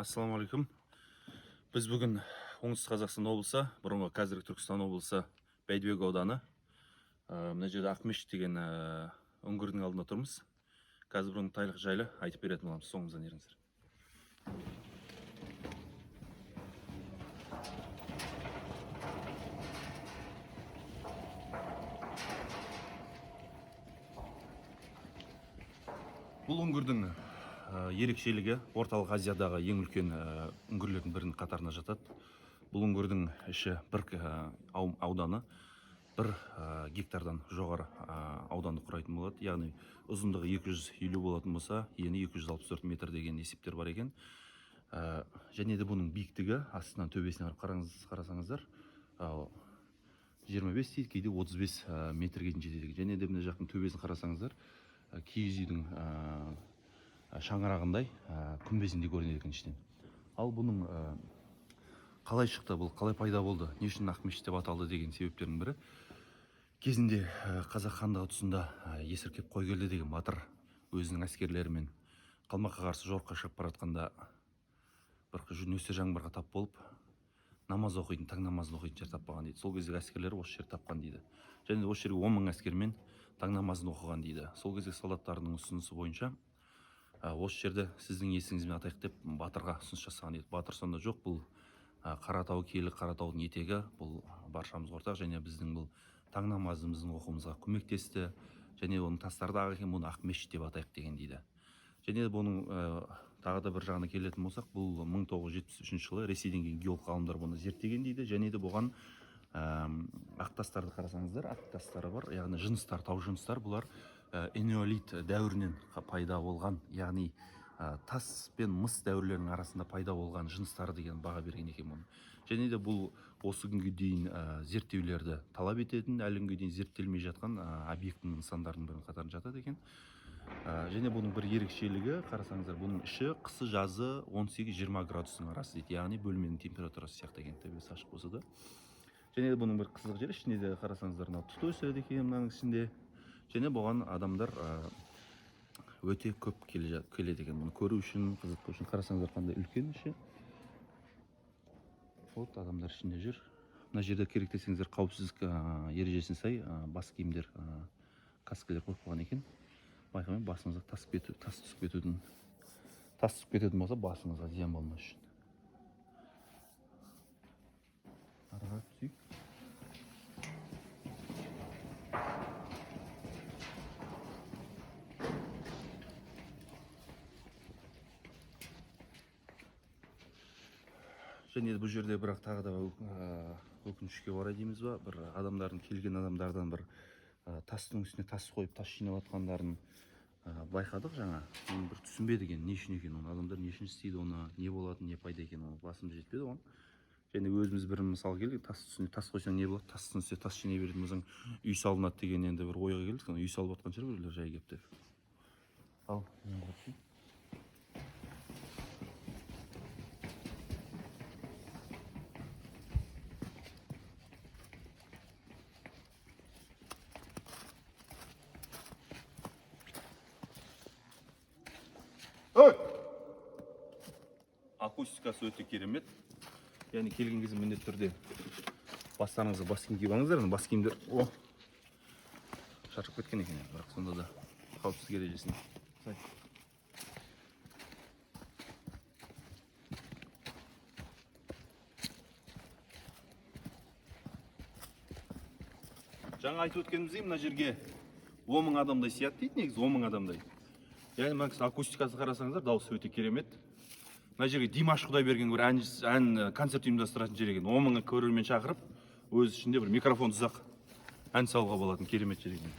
Ассаламалейкум. Біз бүгін Оңтүстік Қазақстан облысы, бұрынғы қазіргі Түркістан облысы, Бәйдібек ауданы. Мына жерде Ақмешіт деген үңгірдің алдында тұрмыз. Қазір бұрын тайлық жайлы айтып беретін боламыз. Соңымыздан еріңіздер. Бұл үңгірдің ерекшелігі орталық Азиядағы ең үлкен үңгірлердің бірінің қатарына жатады. Бұл үңгірдің іші бір ауданы 1 гектардан жоғары ауданды құрайтын болады. Яғни ұзындығы 250 болатын болса, ені 264 метр деген есептер бар екен. Және де бұның биіктігі астынан төбесіне қарасаңыздар 25 дейді, кейде 35 метрге дейін жетеді. Және де мына жақтың төбесін қарасаңыздар, киіз үйдің шаңырағындай күмбезінде көрінеді екен іштен. Ал бұның қалай шықты, бұл қалай пайда болды, не үшін Ақмешіт деп аталды деген себептердің бірі, кезінде қазақ хандығы тұсында Есіркеп Қойгелді деген батыр өзінің әскерлерімен Қалмаққа қарсы жорыққа шығып бара жатқанда бір нөсер жаңбырға тап болып, намаз оқитын, таң намазын оқитын жер таппаған дейді. Сол кездегі әскерлер осы жерді тапқан дейді. Және осы жерге 10 000 әскермен таң намазын оқыған дейді. Сол кездегі солдаттардың ұсынысы бойынша осы жерді сіздің есіңізбен атайық деп батырға ұсыныс жасаған еді. Батыр сонда жоқ, бұл Қаратау киелі, Қаратаудың етегі, бұл баршамызға ортақ, және біздің бұл таң намазымыздың оқуымызға көмектесті. Және оның тастарды екен, бұны Ақмешіт деп атайық деген дейді. Және бұның тағы да бір жағына келетін болсақ, бұл 1973 жылы Ресейден келген геолог ғалымдар бұны зерттеген дейді. Және де бұған ақ тастарды қарасаңыздар, ақ тастары бар, яғни жыныстар, тау жыныстар, бұлар энеолит дәуірінен пайда болған, яғни тас пен мыс дәуірлерінің арасында пайда болған жыныстары деген баға берген екен бұны. Және де бұл осы күнге дейін зерттеулерді талап ететін, әлі күнге дейін зерттелмей жатқан объектінің нысандарының бірінің қатарына жатады екен. Және бұның бір ерекшелігі, қарасаңыздар, бұның іші қысы жазы 18-20 градустың арасы дейді, яғни бөлменің температурасы сияқты екен, төбесі ашық болса да. Және де бұның бір қызық жері, ішінде де қарасаңыздар, тұт өсіреді екен мынаның ішінде. Және бұған адамдар өте көп келеді екен, бұны көру үшін, қызық үшін. Қарасаңыздар, қандай үлкен іші. Вот адамдар ішінде жүр. Мына жерде керек десеңіздер, қауіпсіздік ережесіне сай бас киімдер, каскілер қойып қойған екен. Байқамай басыңызға тас түсіп кететін болса, басыңызға зиян болмас үшін. Араға түсейік. Және бұл жерде бірақ тағы да өкінішке орай дейміз ба, бір адамдардың, келген адамдардан бір тастың үстіне тас қойып, тас жинап атқандарын байқадық жаңа. Оны бір түсінбеді екен, не үшін екен, оны адамдар не үшін істейді, оны не болады, не пайда екен, оны басымыз жетпеді оған. Және өзіміз бір мысал келдік, тас үстіне тас қойсаң не болады, тастың үстіне тас жинай беретін болсаң үй салынады деген енді бір ойға келдік. Үй салып жатқан шығар біреулер жай келіп деп. Ал, акустикасы өте керемет. Яғни келген кезде міндетті түрде бастарыңызға бас киім киіп алыңыздар. Бас киімдер шаршап кеткен екен, бірақ сонда да қауіпсіздік ережесіне сай. Жаңа айтып өткеніміздей, мына жерге 10 000 адамдай сияды дейді, негізі 10 000 адамдай. Яғни мына кісі акустикасы қарасаңыздар, дауысы өте керемет. Мына жерге Димаш Құдайберген бір ән концерт ұйымдастыратын жер екен. 10 000 көрермен шақырып, өз ішінде бір микрофон ұзақ ән салуға болатын керемет жер екен.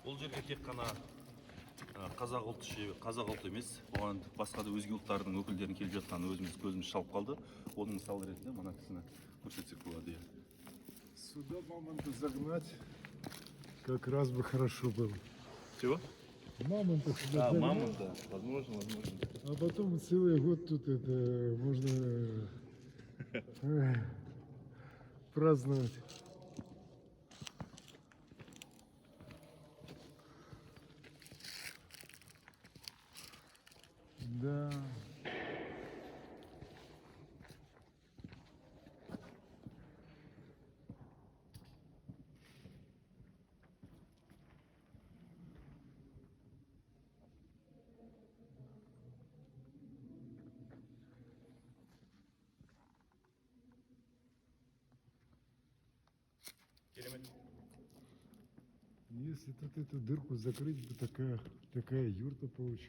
Бұл жерге тек қана қазақ ұлты емес, бұған басқа да өзге ұлттардың өкілдерін келіп жатқанын өзіміз көзіміз шалып қалды. Оның мысалы ретінде мына кісіні көрсетсек болады. Сюда мамонта загнать как раз бы хорошо было. Чего? Мамонтов сюда А, загнал, мамонта. Возможно. а потом целый год тут это можно праздновать. Да. Если тут эту дырку закрыть, то такая юрта получилась.